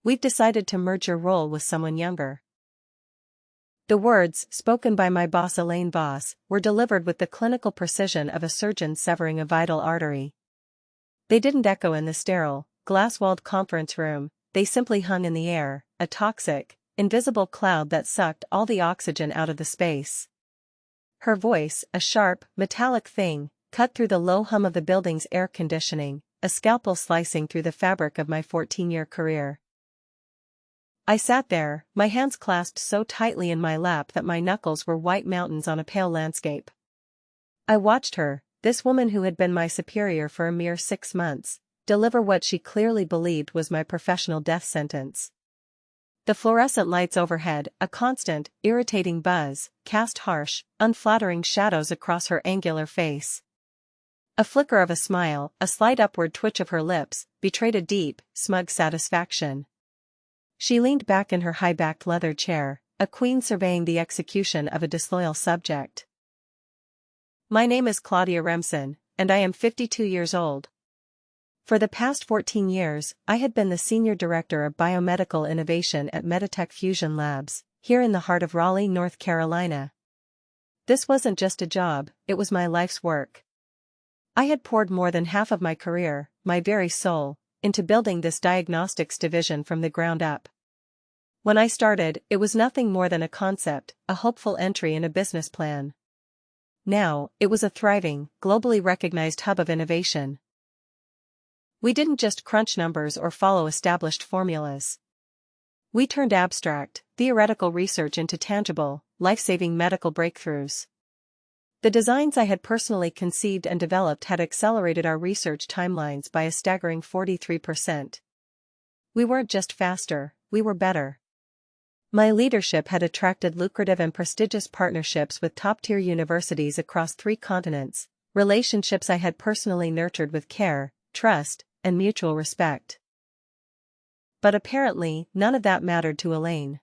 we've decided to merge your role with someone younger." The words, spoken by my boss Elaine Voss, were delivered with the clinical precision of a surgeon severing a vital artery. They didn't echo in the sterile, glass-walled conference room, they simply hung in the air, a toxic, invisible cloud that sucked all the oxygen out of the space. Her voice, a sharp, metallic thing, cut through the low hum of the building's air conditioning, a scalpel slicing through the fabric of my 14-year career. I sat there, my hands clasped so tightly in my lap that my knuckles were white mountains on a pale landscape. I watched her, this woman who had been my superior for a mere 6 months, deliver what she clearly believed was my professional death sentence. The fluorescent lights overhead, a constant, irritating buzz, cast harsh, unflattering shadows across her angular face. A flicker of a smile, a slight upward twitch of her lips, betrayed a deep, smug satisfaction. She leaned back in her high-backed leather chair, a queen surveying the execution of a disloyal subject. "My name is Claudia Remsen, and I am 52 years old. For the past 14 years, I had been the Senior Director of Biomedical Innovation at Meditech Fusion Labs, here in the heart of Raleigh, North Carolina. This wasn't just a job, it was my life's work. I had poured more than half of my career, my very soul, into building this diagnostics division from the ground up. When I started, it was nothing more than a concept, a hopeful entry in a business plan. Now, it was a thriving, globally recognized hub of innovation. We didn't just crunch numbers or follow established formulas. We turned abstract, theoretical research into tangible, life-saving medical breakthroughs. The designs I had personally conceived and developed had accelerated our research timelines by a staggering 43%. We weren't just faster, we were better. My leadership had attracted lucrative and prestigious partnerships with top-tier universities across 3 continents, relationships I had personally nurtured with care, trust, and mutual respect. But apparently, none of that mattered to Elaine.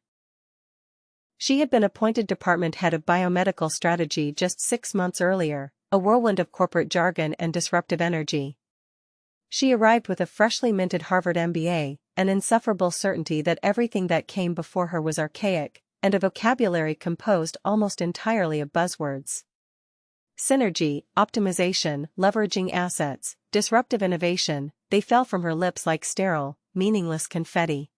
She had been appointed department head of biomedical strategy just 6 months earlier, a whirlwind of corporate jargon and disruptive energy. She arrived with a freshly minted Harvard MBA, an insufferable certainty that everything that came before her was archaic, and a vocabulary composed almost entirely of buzzwords. Synergy, optimization, leveraging assets, disruptive innovation, they fell from her lips like sterile, meaningless confetti.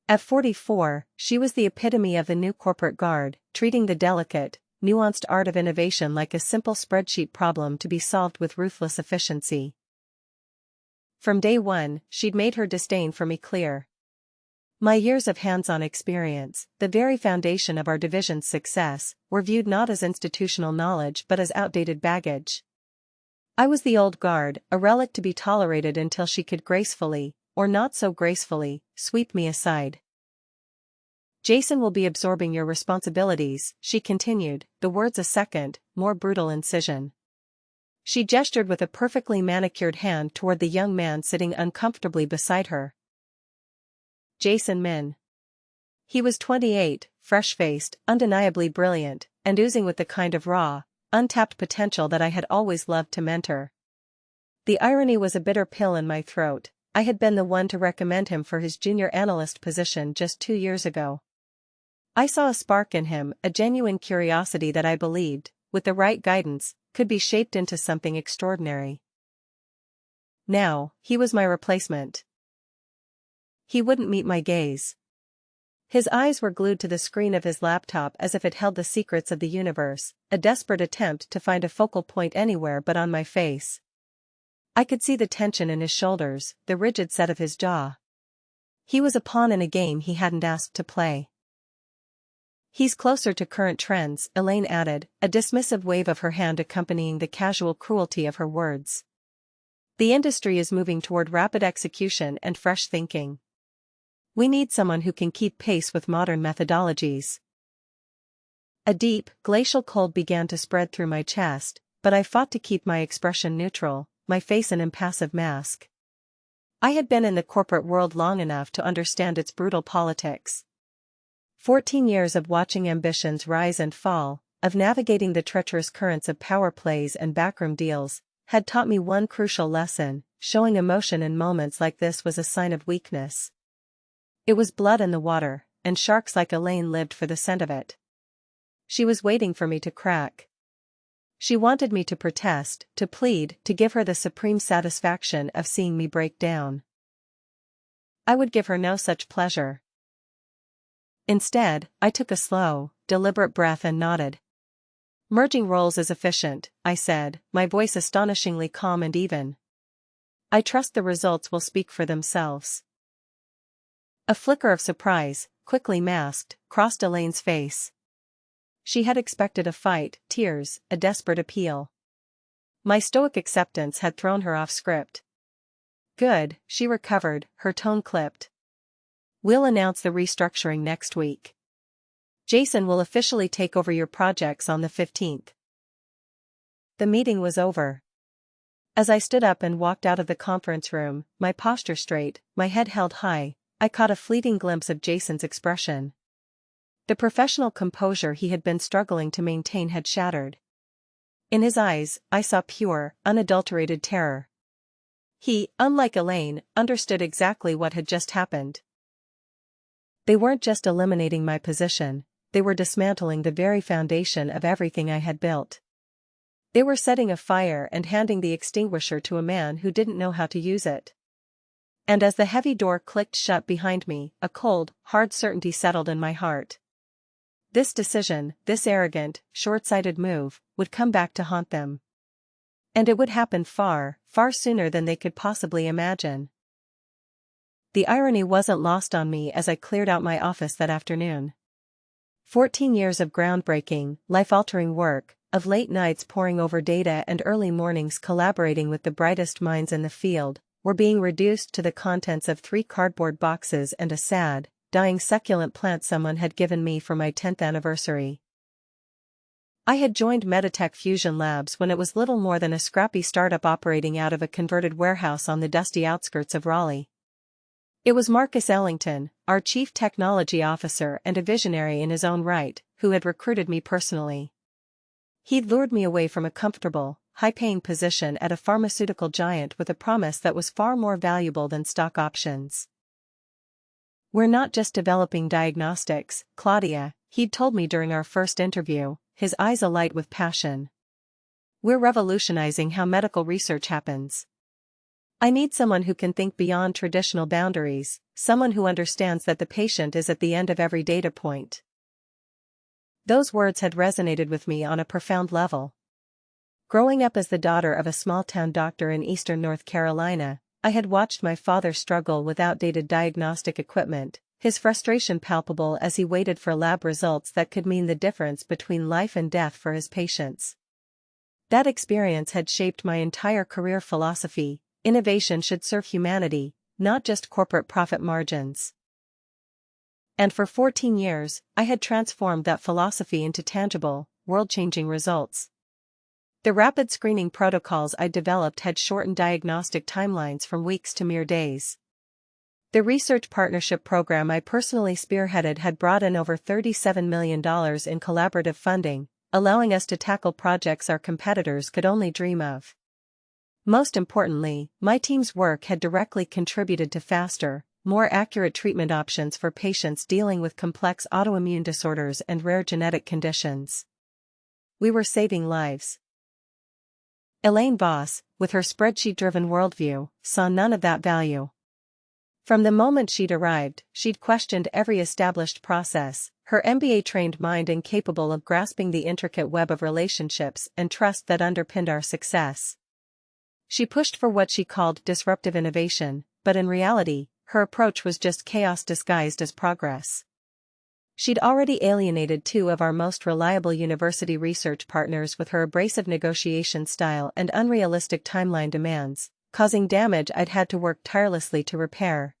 At 44, she was the epitome of the new corporate guard, treating the delicate, nuanced art of innovation like a simple spreadsheet problem to be solved with ruthless efficiency. From day one, she'd made her disdain for me clear. My years of hands-on experience, the very foundation of our division's success, were viewed not as institutional knowledge but as outdated baggage. I was the old guard, a relic to be tolerated until she could gracefully, or not so gracefully, sweep me aside. "Jason will be absorbing your responsibilities," she continued, the words a second, more brutal incision. She gestured with a perfectly manicured hand toward the young man sitting uncomfortably beside her. Jason Min. He was 28, fresh-faced, undeniably brilliant, and oozing with the kind of raw, untapped potential that I had always loved to mentor. The irony was a bitter pill in my throat. I had been the one to recommend him for his junior analyst position just 2 years ago. I saw a spark in him, a genuine curiosity that I believed, with the right guidance, could be shaped into something extraordinary. Now, he was my replacement. He wouldn't meet my gaze. His eyes were glued to the screen of his laptop as if it held the secrets of the universe, a desperate attempt to find a focal point anywhere but on my face. I could see the tension in his shoulders, the rigid set of his jaw. He was a pawn in a game he hadn't asked to play. "He's closer to current trends," Elaine added, a dismissive wave of her hand accompanying the casual cruelty of her words. "The industry is moving toward rapid execution and fresh thinking. We need someone who can keep pace with modern methodologies." A deep, glacial cold began to spread through my chest, but I fought to keep my expression neutral, my face an impassive mask. I had been in the corporate world long enough to understand its brutal politics. 14 years of watching ambitions rise and fall, of navigating the treacherous currents of power plays and backroom deals, had taught me one crucial lesson: showing emotion in moments like this was a sign of weakness. It was blood in the water, and sharks like Elaine lived for the scent of it. She was waiting for me to crack. She wanted me to protest, to plead, to give her the supreme satisfaction of seeing me break down. I would give her no such pleasure. Instead, I took a slow, deliberate breath and nodded. Merging roles is efficient, I said, my voice astonishingly calm and even. I trust the results will speak for themselves. A flicker of surprise, quickly masked, crossed Elaine's face. She had expected a fight, tears, a desperate appeal. My stoic acceptance had thrown her off script. Good, she recovered, her tone clipped. We'll announce the restructuring next week. Jason will officially take over your projects on the 15th. The meeting was over. As I stood up and walked out of the conference room, my posture straight, my head held high, I caught a fleeting glimpse of Jason's expression. The professional composure he had been struggling to maintain had shattered. In his eyes, I saw pure, unadulterated terror. He, unlike Elaine, understood exactly what had just happened. They weren't just eliminating my position, they were dismantling the very foundation of everything I had built. They were setting a fire and handing the extinguisher to a man who didn't know how to use it. And as the heavy door clicked shut behind me, a cold, hard certainty settled in my heart. This decision, this arrogant, short-sighted move, would come back to haunt them. And it would happen far, far sooner than they could possibly imagine. The irony wasn't lost on me as I cleared out my office that afternoon. 14 years of groundbreaking, life-altering work, of late nights poring over data and early mornings collaborating with the brightest minds in the field, were being reduced to the contents of 3 cardboard boxes and a sad, dying succulent plant someone had given me for my 10th anniversary. I had joined Meditech Fusion Labs when it was little more than a scrappy startup operating out of a converted warehouse on the dusty outskirts of Raleigh. It was Marcus Ellington, our chief technology officer and a visionary in his own right, who had recruited me personally. He'd lured me away from a comfortable, high-paying position at a pharmaceutical giant with a promise that was far more valuable than stock options. We're not just developing diagnostics, Claudia, he'd told me during our first interview, his eyes alight with passion. We're revolutionizing how medical research happens. I need someone who can think beyond traditional boundaries, someone who understands that the patient is at the end of every data point. Those words had resonated with me on a profound level. Growing up as the daughter of a small-town doctor in eastern North Carolina, I had watched my father struggle with outdated diagnostic equipment, his frustration palpable as he waited for lab results that could mean the difference between life and death for his patients. That experience had shaped my entire career philosophy: innovation should serve humanity, not just corporate profit margins. And for 14 years, I had transformed that philosophy into tangible, world-changing results. The rapid screening protocols I developed had shortened diagnostic timelines from weeks to mere days. The research partnership program I personally spearheaded had brought in over $37 million in collaborative funding, allowing us to tackle projects our competitors could only dream of. Most importantly, my team's work had directly contributed to faster, more accurate treatment options for patients dealing with complex autoimmune disorders and rare genetic conditions. We were saving lives. Elaine Voss, with her spreadsheet-driven worldview, saw none of that value. From the moment she'd arrived, she'd questioned every established process, her MBA-trained mind incapable of grasping the intricate web of relationships and trust that underpinned our success. She pushed for what she called disruptive innovation, but in reality, her approach was just chaos disguised as progress. She'd already alienated 2 of our most reliable university research partners with her abrasive negotiation style and unrealistic timeline demands, causing damage I'd had to work tirelessly to repair.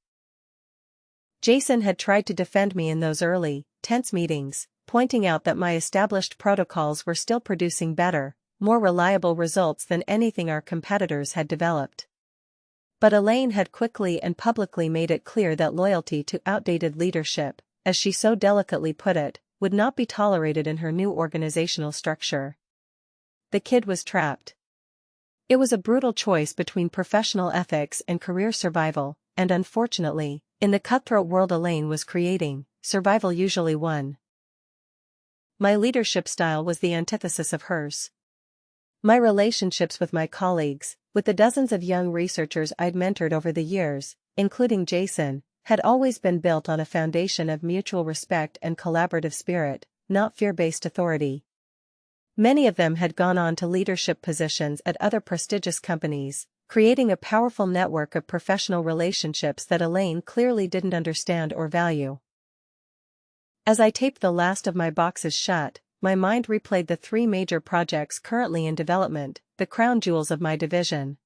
Jason had tried to defend me in those early, tense meetings, pointing out that my established protocols were still producing better, more reliable results than anything our competitors had developed. But Elaine had quickly and publicly made it clear that loyalty to outdated leadership, as she so delicately put it, would not be tolerated in her new organizational structure. The kid was trapped. It was a brutal choice between professional ethics and career survival, and unfortunately, In the cutthroat world Elaine was creating, survival usually won. My leadership style was the antithesis of hers. My relationships with my colleagues, with the dozens of young researchers I'd mentored over the years, including Jason, had always been built on a foundation of mutual respect and collaborative spirit, not fear-based authority. Many of them had gone on to leadership positions at other prestigious companies, creating a powerful network of professional relationships that Elaine clearly didn't understand or value. As I taped the last of my boxes shut, my mind replayed the 3 major projects currently in development, the crown jewels of my division.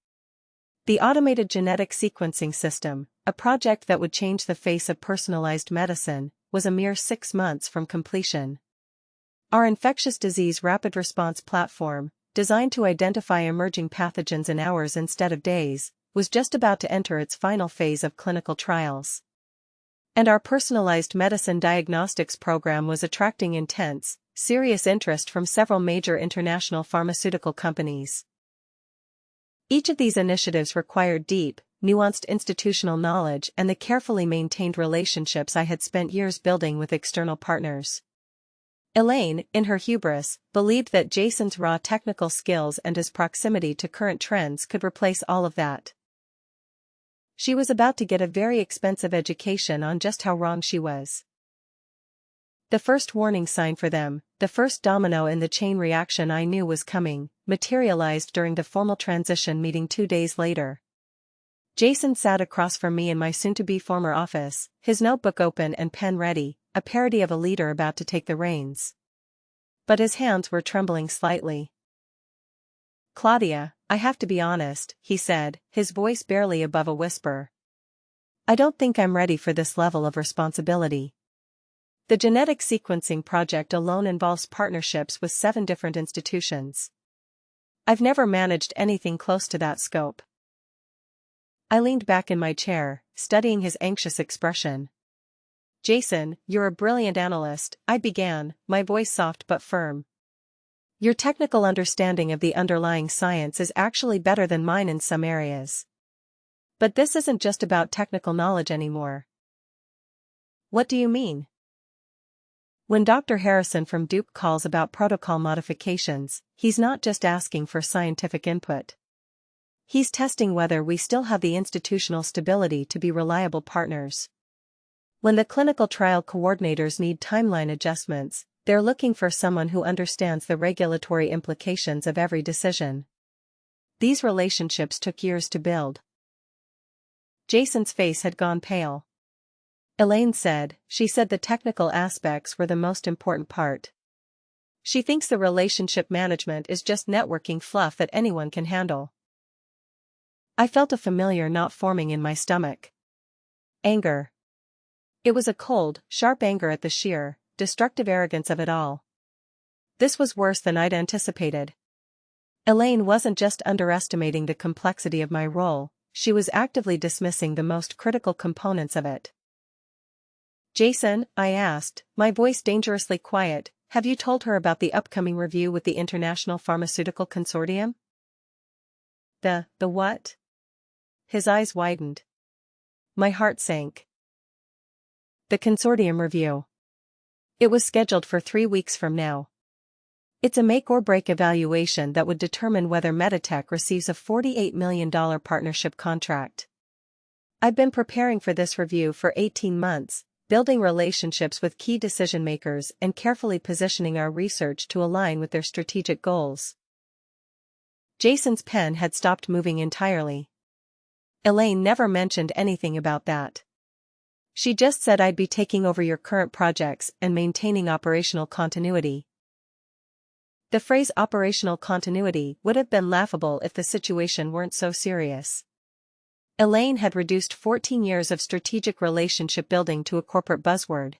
The automated genetic sequencing system, a project that would change the face of personalized medicine, was a mere 6 months from completion. Our infectious disease rapid response platform, designed to identify emerging pathogens in hours instead of days, was just about to enter its final phase of clinical trials. And our personalized medicine diagnostics program was attracting intense, serious interest from several major international pharmaceutical companies. Each of these initiatives required deep, nuanced institutional knowledge and the carefully maintained relationships I had spent years building with external partners. Elaine, in her hubris, believed that Jason's raw technical skills and his proximity to current trends could replace all of that. She was about to get a very expensive education on just how wrong she was. The first warning sign for them, the first domino in the chain reaction I knew was coming, materialized during the formal transition meeting 2 days later. Jason sat across from me in my soon-to-be former office, his notebook open and pen ready, a parody of a leader about to take the reins. But his hands were trembling slightly. "Claudia, I have to be honest," he said, his voice barely above a whisper. "I don't think I'm ready for this level of responsibility. The genetic sequencing project alone involves partnerships with 7 different institutions. I've never managed anything close to that scope." I leaned back in my chair, studying his anxious expression. "Jason, you're a brilliant analyst," I began, my voice soft but firm. "Your technical understanding of the underlying science is actually better than mine in some areas. But this isn't just about technical knowledge anymore." "What do you mean?" "When Dr. Harrison from Duke calls about protocol modifications, he's not just asking for scientific input. He's testing whether we still have the institutional stability to be reliable partners. When the clinical trial coordinators need timeline adjustments, they're looking for someone who understands the regulatory implications of every decision. These relationships took years to build." Jason's face had gone pale. "Elaine said, she said the technical aspects were the most important part. She thinks the relationship management is just networking fluff that anyone can handle." I felt a familiar knot forming in my stomach. Anger. It was a cold, sharp anger at the sheer, destructive arrogance of it all. This was worse than I'd anticipated. Elaine wasn't just underestimating the complexity of my role, she was actively dismissing the most critical components of it. "Jason," I asked, my voice dangerously quiet, "have you told her about the upcoming review with the International Pharmaceutical Consortium?" The what?" His eyes widened. My heart sank. "The consortium review. It was scheduled for 3 weeks from now. It's a make-or-break evaluation that would determine whether Meditech receives a $48 million partnership contract. I've been preparing for this review for 18 months, building relationships with key decision-makers and carefully positioning our research to align with their strategic goals." Jason's pen had stopped moving entirely. "Elaine never mentioned anything about that. She just said I'd be taking over your current projects and maintaining operational continuity." The phrase operational continuity would have been laughable if the situation weren't so serious. Elaine had reduced 14 years of strategic relationship building to a corporate buzzword.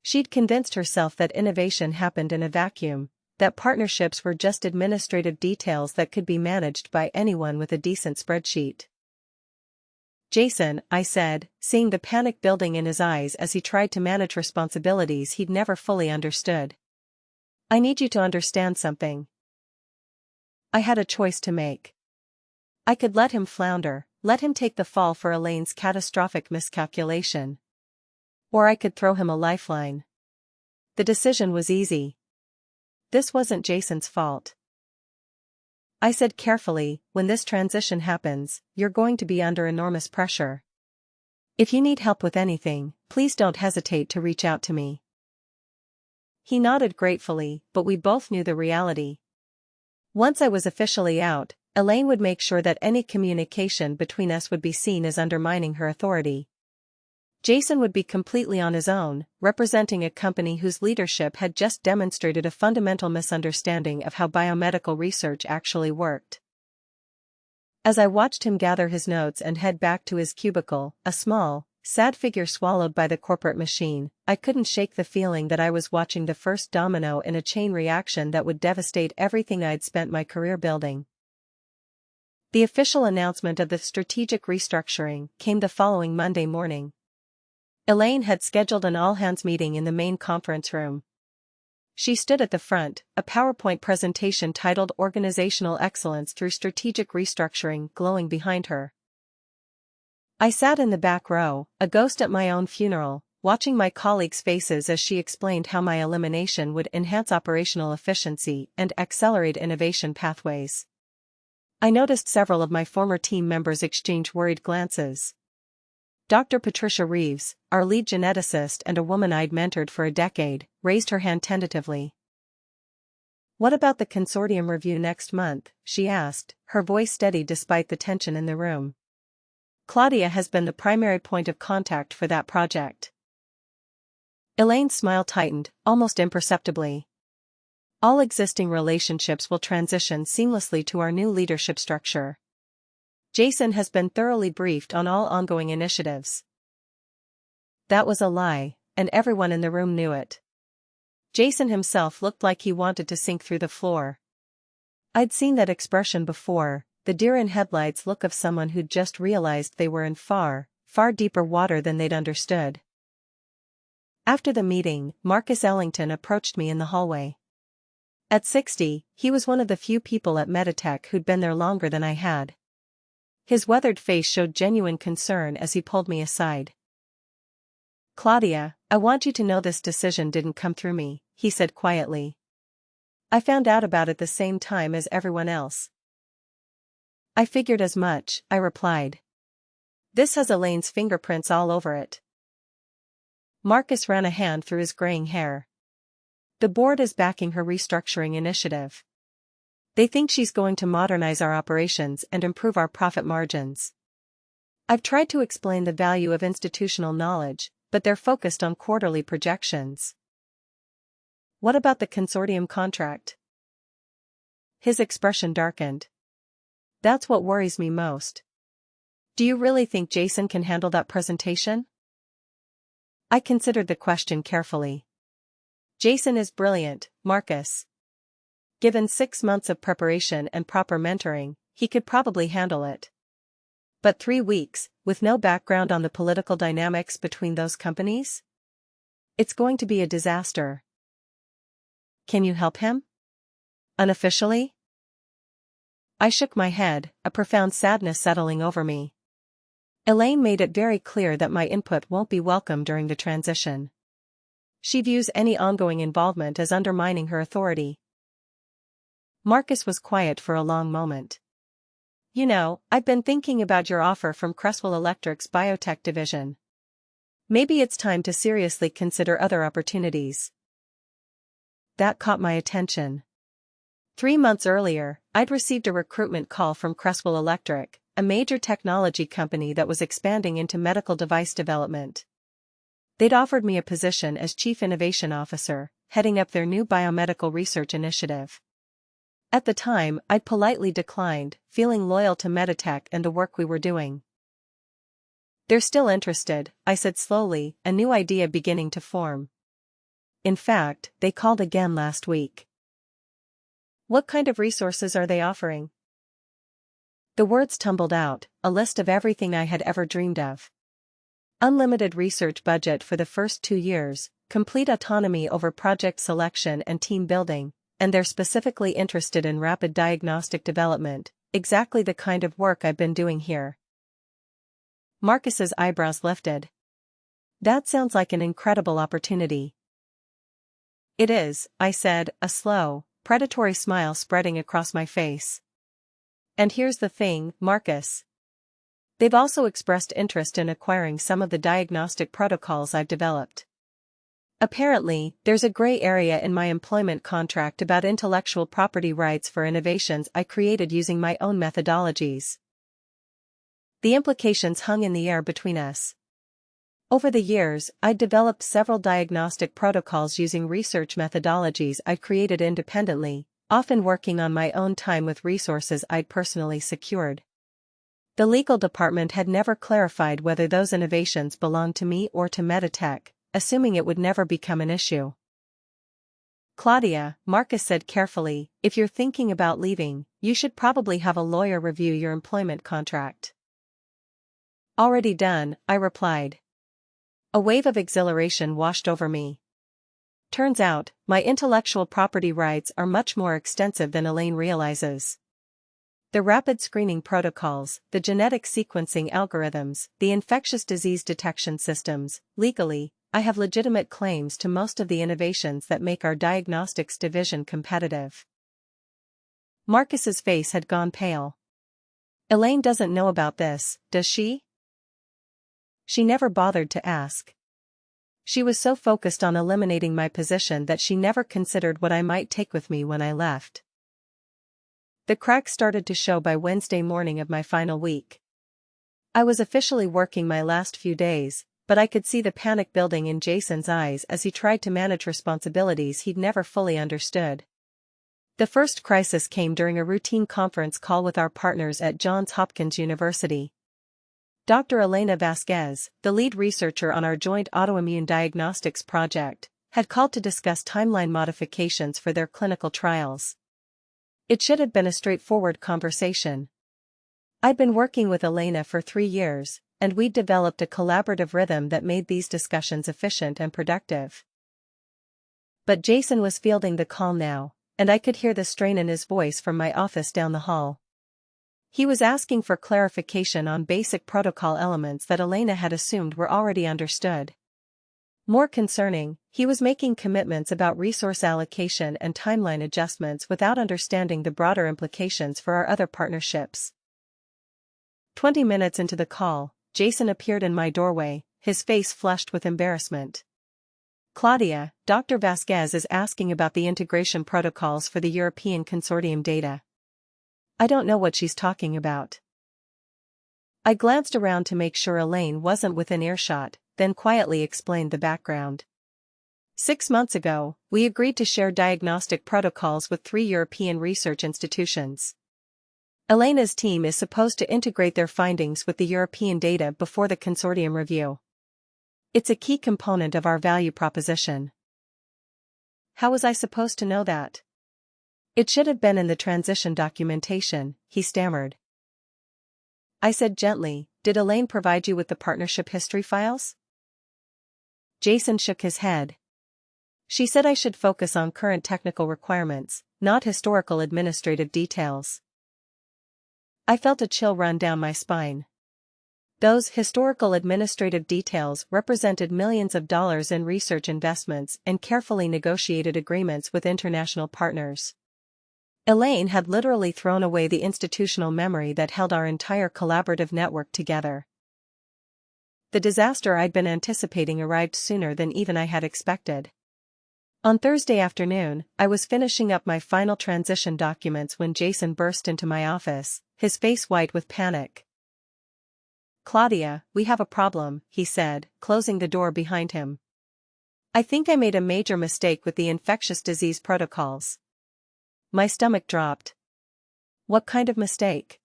She'd convinced herself that innovation happened in a vacuum, that partnerships were just administrative details that could be managed by anyone with a decent spreadsheet. "Jason," I said, seeing the panic building in his eyes as he tried to manage responsibilities he'd never fully understood. "I need you to understand something." I had a choice to make. I could let him flounder, let him take the fall for Elaine's catastrophic miscalculation. Or I could throw him a lifeline. The decision was easy. This wasn't Jason's fault. I said carefully, when this transition happens, you're going to be under enormous pressure. If you need help with anything, please don't hesitate to reach out to me. He nodded gratefully, but we both knew the reality. Once I was officially out, Elaine would make sure that any communication between us would be seen as undermining her authority. Jason would be completely on his own, representing a company whose leadership had just demonstrated a fundamental misunderstanding of how biomedical research actually worked. As I watched him gather his notes and head back to his cubicle, a small, sad figure swallowed by the corporate machine, I couldn't shake the feeling that I was watching the first domino in a chain reaction that would devastate everything I'd spent my career building. The official announcement of the strategic restructuring came the following Monday morning. Elaine had scheduled an all-hands meeting in the main conference room. She stood at the front, a PowerPoint presentation titled Organizational Excellence Through Strategic Restructuring glowing behind her. I sat in the back row, a ghost at my own funeral, watching my colleagues' faces as she explained how my elimination would enhance operational efficiency and accelerate innovation pathways. I noticed several of my former team members exchange worried glances. Dr. Patricia Reeves, our lead geneticist and a woman I'd mentored for a decade, raised her hand tentatively. "What about the consortium review next month?" she asked, her voice steady despite the tension in the room. "Claudia has been the primary point of contact for that project." Elaine's smile tightened, almost imperceptibly. "All existing relationships will transition seamlessly to our new leadership structure. Jason has been thoroughly briefed on all ongoing initiatives." That was a lie, and everyone in the room knew it. Jason himself looked like he wanted to sink through the floor. I'd seen that expression before, the deer-in-headlights look of someone who'd just realized they were in far, far deeper water than they'd understood. After the meeting, Marcus Ellington approached me in the hallway. At 60, he was one of the few people at Meditech who'd been there longer than I had. His weathered face showed genuine concern as he pulled me aside. "Claudia, I want you to know this decision didn't come through me," he said quietly. "I found out about it the same time as everyone else." "I figured as much," I replied. "This has Elaine's fingerprints all over it." Marcus ran a hand through his graying hair. "The board is backing her restructuring initiative. They think she's going to modernize our operations and improve our profit margins. I've tried to explain the value of institutional knowledge, but they're focused on quarterly projections." "What about the consortium contract?" His expression darkened. "That's what worries me most. Do you really think Jason can handle that presentation?" I considered the question carefully. "Jason is brilliant, Marcus. Given 6 months of preparation and proper mentoring, he could probably handle it. But 3 weeks, with no background on the political dynamics between those companies? It's going to be a disaster." "Can you help him? Unofficially?" I shook my head, a profound sadness settling over me. Elaine made it very clear that my input won't be welcome during the transition. She views any ongoing involvement as undermining her authority. Marcus was quiet for a long moment. "You know, I've been thinking about your offer from Cresswell Electric's biotech division. Maybe it's time to seriously consider other opportunities." That caught my attention. 3 months earlier, I'd received a recruitment call from Cresswell Electric, a major technology company that was expanding into medical device development. They'd offered me a position as Chief Innovation Officer, heading up their new biomedical research initiative. At the time, I'd politely declined, feeling loyal to Meditech and the work we were doing. "They're still interested," I said slowly, a new idea beginning to form. "In fact, they called again last week." "What kind of resources are they offering?" The words tumbled out, a list of everything I had ever dreamed of. Unlimited research budget for the first 2 years, complete autonomy over project selection and team building, and they're specifically interested in rapid diagnostic development, exactly the kind of work I've been doing here. Marcus's eyebrows lifted. That sounds like an incredible opportunity. It is, I said, a slow, predatory smile spreading across my face. And here's the thing, Marcus. They've also expressed interest in acquiring some of the diagnostic protocols I've developed. Apparently, there's a gray area in my employment contract about intellectual property rights for innovations I created using my own methodologies. The implications hung in the air between us. Over the years, I'd developed several diagnostic protocols using research methodologies I'd created independently, often working on my own time with resources I'd personally secured. The legal department had never clarified whether those innovations belonged to me or to Meditech, assuming it would never become an issue. Claudia, Marcus said carefully, if you're thinking about leaving, you should probably have a lawyer review your employment contract. Already done, I replied. A wave of exhilaration washed over me. Turns out, my intellectual property rights are much more extensive than Elaine realizes. The rapid screening protocols, the genetic sequencing algorithms, the infectious disease detection systems, legally, I have legitimate claims to most of the innovations that make our diagnostics division competitive. Marcus's face had gone pale. Elaine doesn't know about this, does she? She never bothered to ask. She was so focused on eliminating my position that she never considered what I might take with me when I left. The cracks started to show by Wednesday morning of my final week. I was officially working my last few days, but I could see the panic building in Jason's eyes as he tried to manage responsibilities he'd never fully understood. The first crisis came during a routine conference call with our partners at Johns Hopkins University. Dr. Elena Vasquez, the lead researcher on our joint autoimmune diagnostics project, had called to discuss timeline modifications for their clinical trials. It should have been a straightforward conversation. I'd been working with Elena for 3 years, and we'd developed a collaborative rhythm that made these discussions efficient and productive. But Jason was fielding the call now, and I could hear the strain in his voice from my office down the hall. He was asking for clarification on basic protocol elements that Elena had assumed were already understood. More concerning, he was making commitments about resource allocation and timeline adjustments without understanding the broader implications for our other partnerships. 20 minutes into the call, Jason appeared in my doorway, his face flushed with embarrassment. Claudia, Dr. Vasquez is asking about the integration protocols for the European consortium data. I don't know what she's talking about. I glanced around to make sure Elaine wasn't within earshot, then quietly explained the background. 6 months ago, we agreed to share diagnostic protocols with 3 European research institutions. Elena's team is supposed to integrate their findings with the European data before the consortium review. It's a key component of our value proposition. How was I supposed to know that? It should have been in the transition documentation, he stammered. I said gently, did Elaine provide you with the partnership history files? Jason shook his head. She said I should focus on current technical requirements, not historical administrative details. I felt a chill run down my spine. Those historical administrative details represented millions of dollars in research investments and carefully negotiated agreements with international partners. Elaine had literally thrown away the institutional memory that held our entire collaborative network together. The disaster I'd been anticipating arrived sooner than even I had expected. On Thursday afternoon, I was finishing up my final transition documents when Jason burst into my office, his face white with panic. Claudia, we have a problem, he said, closing the door behind him. I think I made a major mistake with the infectious disease protocols. My stomach dropped. What kind of mistake?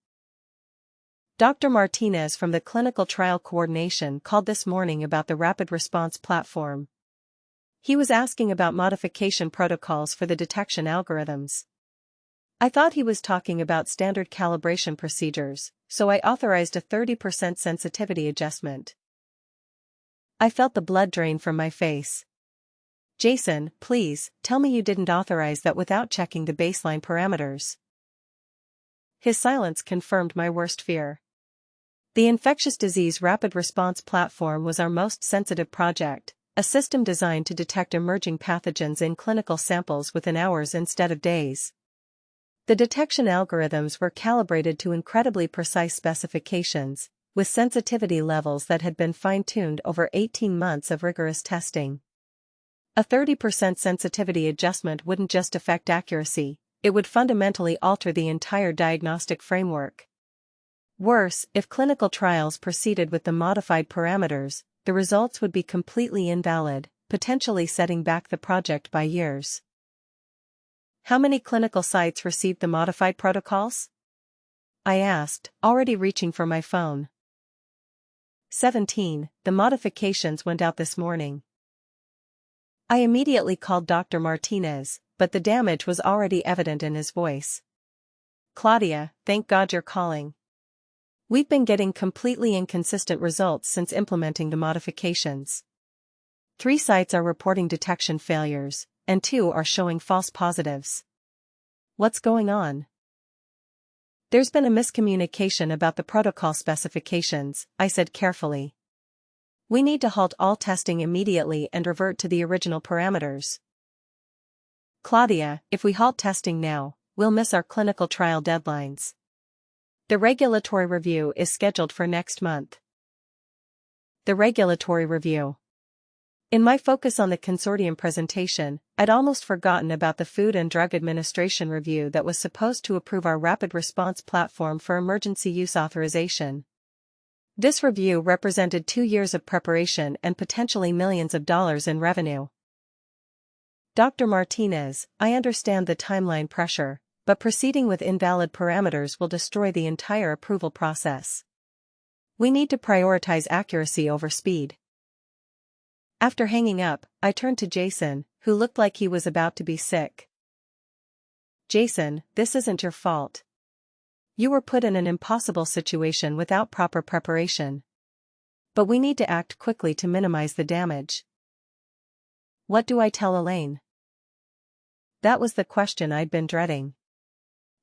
Dr. Martinez from the Clinical Trial Coordination called this morning about the rapid response platform. He was asking about modification protocols for the detection algorithms. I thought he was talking about standard calibration procedures, so I authorized a 30% sensitivity adjustment. I felt the blood drain from my face. Jason, please, tell me you didn't authorize that without checking the baseline parameters. His silence confirmed my worst fear. The infectious disease rapid response platform was our most sensitive project, a system designed to detect emerging pathogens in clinical samples within hours instead of days. The detection algorithms were calibrated to incredibly precise specifications, with sensitivity levels that had been fine-tuned over 18 months of rigorous testing. A 30% sensitivity adjustment wouldn't just affect accuracy, it would fundamentally alter the entire diagnostic framework. Worse, if clinical trials proceeded with the modified parameters, the results would be completely invalid, potentially setting back the project by years. How many clinical sites received the modified protocols? I asked, already reaching for my phone. 17, the modifications went out this morning. I immediately called Dr. Martinez, but the damage was already evident in his voice. Claudia, thank God you're calling. We've been getting completely inconsistent results since implementing the modifications. 3 sites are reporting detection failures, and 2 are showing false positives. What's going on? There's been a miscommunication about the protocol specifications, I said carefully. We need to halt all testing immediately and revert to the original parameters. Claudia, if we halt testing now, we'll miss our clinical trial deadlines. The regulatory review is scheduled for next month. The regulatory review. In my focus on the consortium presentation, I'd almost forgotten about the Food and Drug Administration review that was supposed to approve our rapid response platform for emergency use authorization. This review represented 2 years of preparation and potentially millions of dollars in revenue. Dr. Martinez, I understand the timeline pressure, but proceeding with invalid parameters will destroy the entire approval process. We need to prioritize accuracy over speed. After hanging up, I turned to Jason, who looked like he was about to be sick. Jason, this isn't your fault. You were put in an impossible situation without proper preparation. But we need to act quickly to minimize the damage. What do I tell Elaine? That was the question I'd been dreading.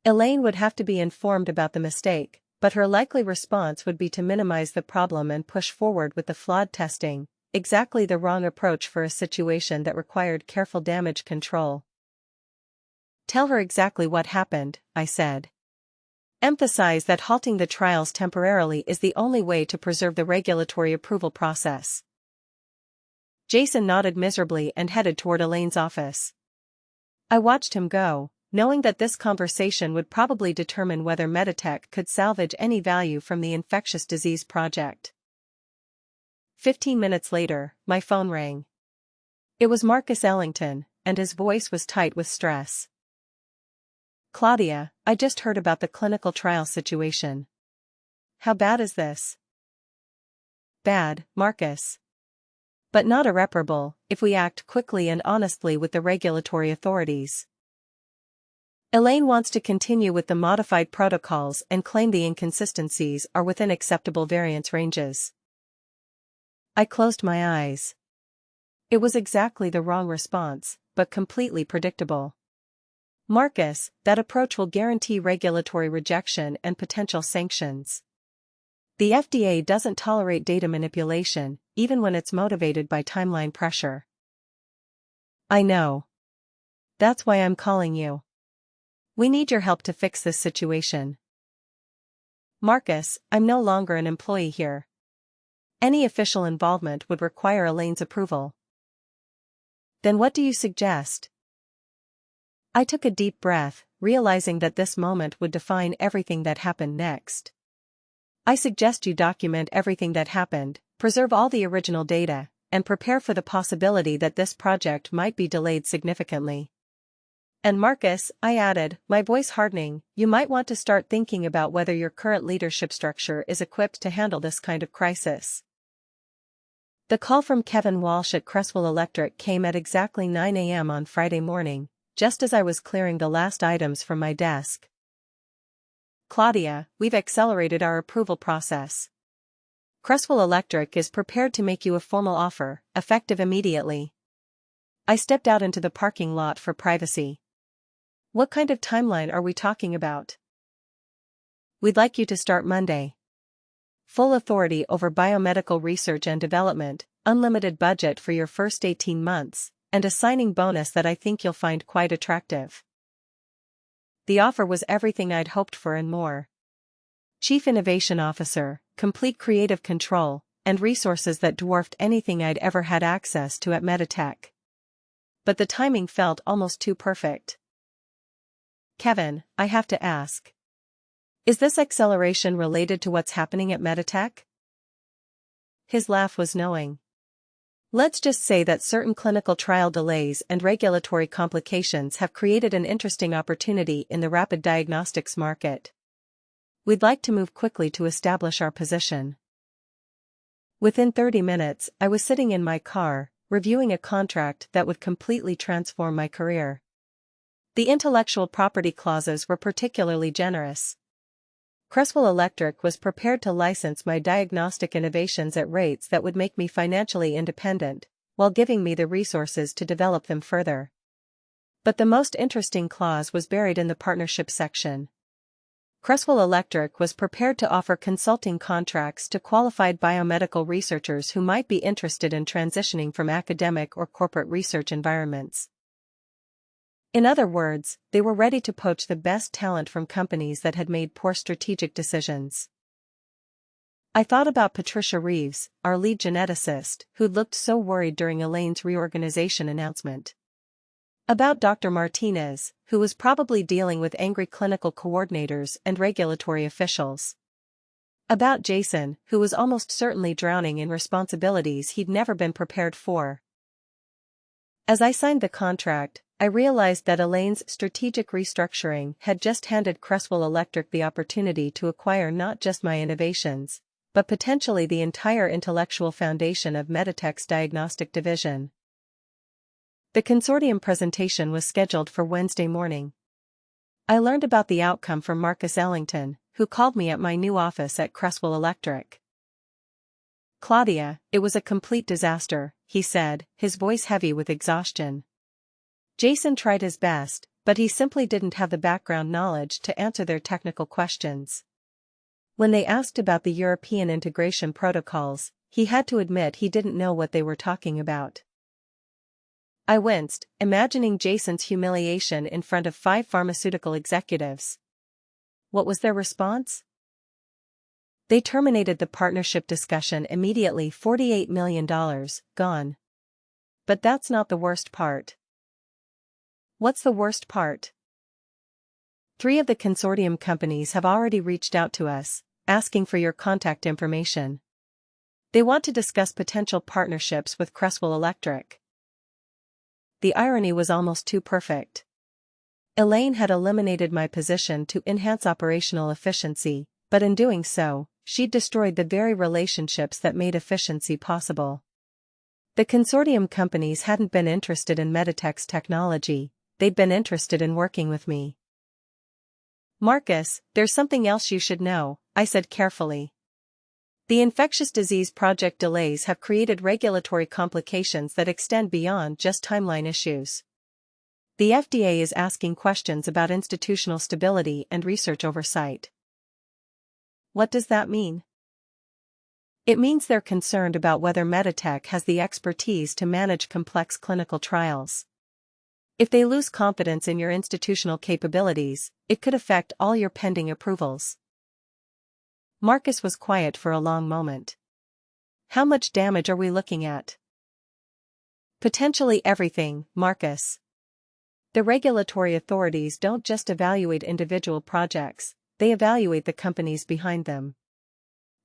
Elaine would have to be informed about the mistake, but her likely response would be to minimize the problem and push forward with the flawed testing, exactly the wrong approach for a situation that required careful damage control. Tell her exactly what happened, I said. Emphasize that halting the trials temporarily is the only way to preserve the regulatory approval process. Jason nodded miserably and headed toward Elaine's office. I watched him go, knowing that this conversation would probably determine whether Meditech could salvage any value from the infectious disease project. 15 minutes later, my phone rang. It was Marcus Ellington, and his voice was tight with stress. Claudia, I just heard about the clinical trial situation. How bad is this? Bad, Marcus. But not irreparable, if we act quickly and honestly with the regulatory authorities. Elaine wants to continue with the modified protocols and claim the inconsistencies are within acceptable variance ranges. I closed my eyes. It was exactly the wrong response, but completely predictable. Marcus, that approach will guarantee regulatory rejection and potential sanctions. The FDA doesn't tolerate data manipulation, even when it's motivated by timeline pressure. I know. That's why I'm calling you. We need your help to fix this situation. Marcus, I'm no longer an employee here. Any official involvement would require Elaine's approval. Then what do you suggest? I took a deep breath, realizing that this moment would define everything that happened next. I suggest you document everything that happened, preserve all the original data, and prepare for the possibility that this project might be delayed significantly. And Marcus, I added, my voice hardening, you might want to start thinking about whether your current leadership structure is equipped to handle this kind of crisis. The call from Kevin Walsh at Cresswell Electric came at exactly 9 a.m. on Friday morning, just as I was clearing the last items from my desk. Claudia, we've accelerated our approval process. Cresswell Electric is prepared to make you a formal offer, effective immediately. I stepped out into the parking lot for privacy. What kind of timeline are we talking about? We'd like you to start Monday. full authority over biomedical research and development, unlimited budget for your first 18 months, and a signing bonus that I think you'll find quite attractive. The offer was everything I'd hoped for and more. Chief Innovation Officer, complete creative control, and resources that dwarfed anything I'd ever had access to at Meditech. But the timing felt almost too perfect. Kevin, I have to ask. Is this acceleration related to what's happening at Meditech? His laugh was knowing. Let's just say that certain clinical trial delays and regulatory complications have created an interesting opportunity in the rapid diagnostics market. We'd like to move quickly to establish our position. Within 30 minutes, I was sitting in my car, reviewing a contract that would completely transform my career. The intellectual property clauses were particularly generous. Creswell Electric was prepared to license my diagnostic innovations at rates that would make me financially independent, while giving me the resources to develop them further. But the most interesting clause was buried in the partnership section. Creswell Electric was prepared to offer consulting contracts to qualified biomedical researchers who might be interested in transitioning from academic or corporate research environments. In other words, they were ready to poach the best talent from companies that had made poor strategic decisions. I thought about Patricia Reeves, our lead geneticist, who'd looked so worried during Elaine's reorganization announcement. About Dr. Martinez, who was probably dealing with angry clinical coordinators and regulatory officials. About Jason, who was almost certainly drowning in responsibilities he'd never been prepared for. As I signed the contract, I realized that Elaine's strategic restructuring had just handed Creswell Electric the opportunity to acquire not just my innovations, but potentially the entire intellectual foundation of Meditech's diagnostic division. The consortium presentation was scheduled for Wednesday morning. I learned about the outcome from Marcus Ellington, who called me at my new office at Creswell Electric. "Claudia, it was a complete disaster," he said, his voice heavy with exhaustion. Jason tried his best, but he simply didn't have the background knowledge to answer their technical questions. When they asked about the European integration protocols, he had to admit he didn't know what they were talking about. I winced, imagining Jason's humiliation in front of 5 pharmaceutical executives. What was their response? They terminated the partnership discussion immediately. $48 million, gone. But that's not the worst part. What's the worst part? 3 of the consortium companies have already reached out to us, asking for your contact information. They want to discuss potential partnerships with Creswell Electric. The irony was almost too perfect. Elaine had eliminated my position to enhance operational efficiency, but in doing so, she'd destroyed the very relationships that made efficiency possible. The consortium companies hadn't been interested in Meditech's technology, they'd been interested in working with me. "Marcus, there's something else you should know," I said carefully. "The infectious disease project delays have created regulatory complications that extend beyond just timeline issues. The FDA is asking questions about institutional stability and research oversight." What does that mean? It means they're concerned about whether Meditech has the expertise to manage complex clinical trials. If they lose confidence in your institutional capabilities, it could affect all your pending approvals. Marcus was quiet for a long moment. "How much damage are we looking at?" "Potentially everything, Marcus. The regulatory authorities don't just evaluate individual projects, they evaluate the companies behind them.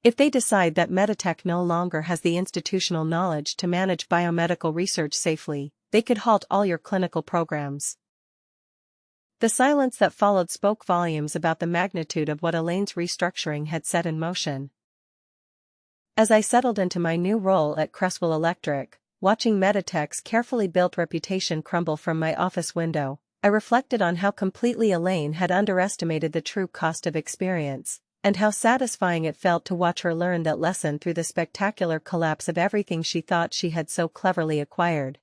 If they decide that Meditech no longer has the institutional knowledge to manage biomedical research safely, they could halt all your clinical programs." The silence that followed spoke volumes about the magnitude of what Elaine's restructuring had set in motion. As I settled into my new role at Creswell Electric, watching Meditech's carefully built reputation crumble from my office window, I reflected on how completely Elaine had underestimated the true cost of experience, and how satisfying it felt to watch her learn that lesson through the spectacular collapse of everything she thought she had so cleverly acquired.